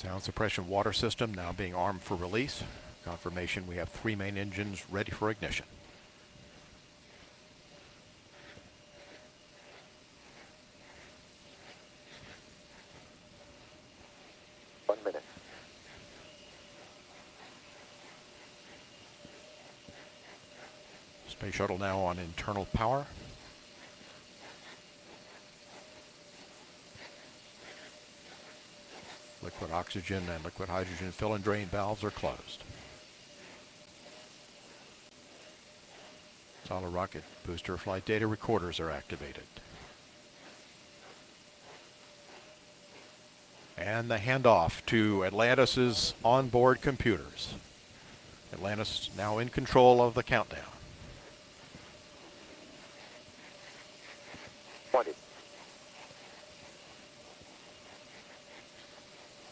Sound suppression water system now being armed for release. Confirmation we have 3 main engines ready for ignition. Space shuttle now on internal power. Liquid oxygen and liquid hydrogen fill and drain valves are closed. Solid rocket booster flight data recorders are activated. And the handoff to Atlantis' onboard computers. Atlantis now in control of the countdown. 20.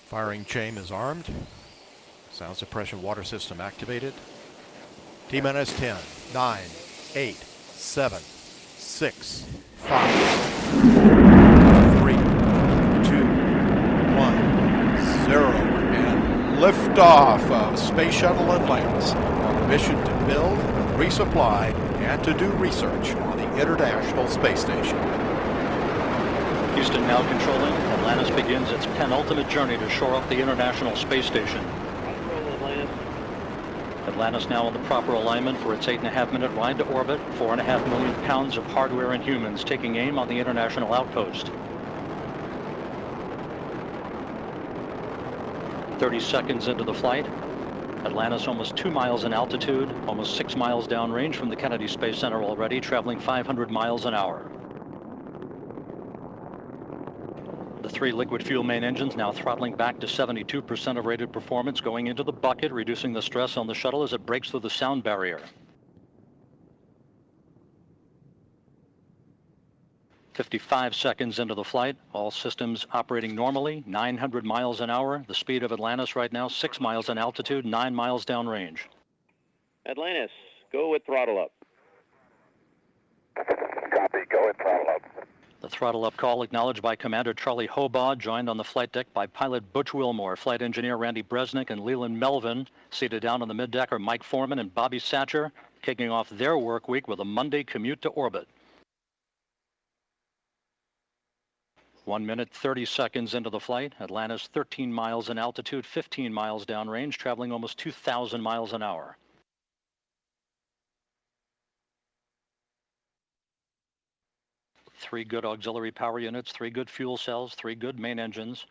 Firing chain is armed. Sound suppression water system activated. T-minus 10, 9, 8, 7, 6, 5, 3, 2, 1, 0. And liftoff of Space Shuttle Atlantis on a mission to build, resupply, and to do research on the International Space Station. Houston now controlling. Atlantis begins its penultimate journey to shore up the International Space Station. Atlantis now in the proper alignment for its 8.5-minute ride to orbit. 4.5 million pounds of hardware and humans taking aim on the International Outpost. 30 seconds into the flight. Atlantis almost 2 miles in altitude, almost 6 miles downrange from the Kennedy Space Center already, traveling 500 miles an hour. The 3 liquid fuel main engines now throttling back to 72% of rated performance, going into the bucket, reducing the stress on the shuttle as it breaks through the sound barrier. 55 seconds into the flight, all systems operating normally, 900 miles an hour. The speed of Atlantis right now, 6 miles in altitude, 9 miles downrange. Atlantis, go with throttle up. Copy, go with throttle up. The throttle up call acknowledged by Commander Charlie Hobaugh, joined on the flight deck by pilot Butch Wilmore, flight engineer Randy Bresnik, and Leland Melvin. Seated down on the middeck are Mike Foreman and Bobby Satcher, kicking off their work week with a Monday commute to orbit. 1 minute, 30 seconds into the flight. Atlantis 13 miles in altitude, 15 miles downrange, traveling almost 2,000 miles an hour. Three good auxiliary power units, 3 good fuel cells, 3 good main engines.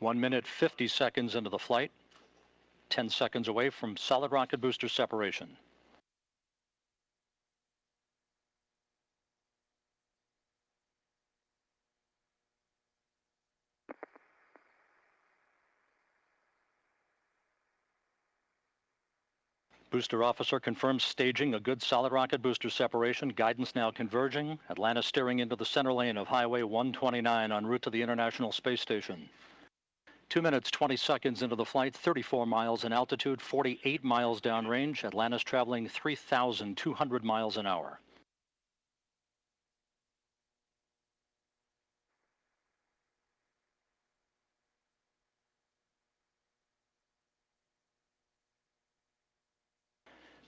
One minute, 50 seconds into the flight. 10 seconds away from solid rocket booster separation. Booster officer confirms staging a good solid rocket booster separation. Guidance now converging. Atlantis steering into the center lane of Highway 129 en route to the International Space Station. 2 minutes, 20 seconds into the flight, 34 miles in altitude, 48 miles downrange. Atlantis traveling 3,200 miles an hour.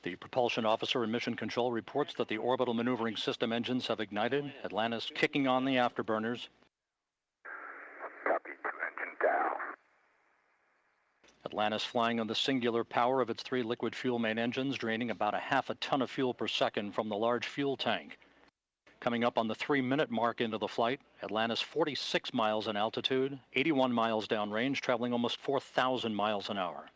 The propulsion officer in mission control reports that the orbital maneuvering system engines have ignited. Atlantis kicking on the afterburners. Copy, 2 engine down. Atlantis flying on the singular power of its 3 liquid fuel main engines, draining about a half a ton of fuel per second from the large fuel tank. Coming up on the 3-minute mark into the flight, Atlantis 46 miles in altitude, 81 miles downrange, traveling almost 4,000 miles an hour.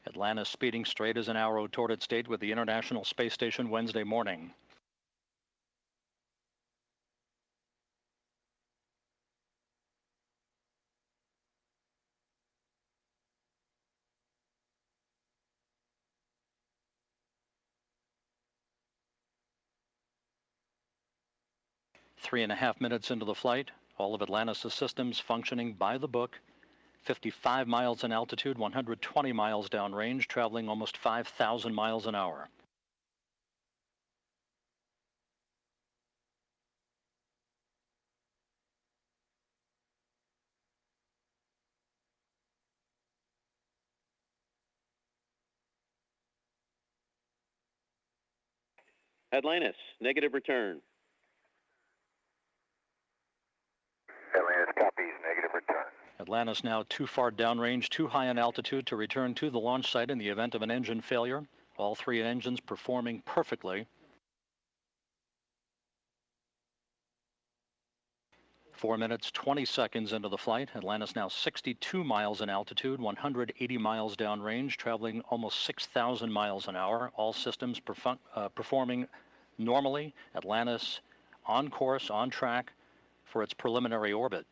Atlantis speeding straight as an arrow toward its date with the International Space Station Wednesday morning. Three and a half minutes into the flight, all of Atlantis' systems functioning by the book. 55 miles in altitude, 120 miles downrange, traveling almost 5,000 miles an hour. Atlantis, negative return. Atlantis copies, negative return. Atlantis now too far downrange, too high in altitude to return to the launch site in the event of an engine failure. All three engines performing perfectly. 4 minutes, 20 seconds into the flight. Atlantis now 62 miles in altitude, 180 miles downrange, traveling almost 6,000 miles an hour. All systems performing normally. Atlantis on course, on track for its preliminary orbit.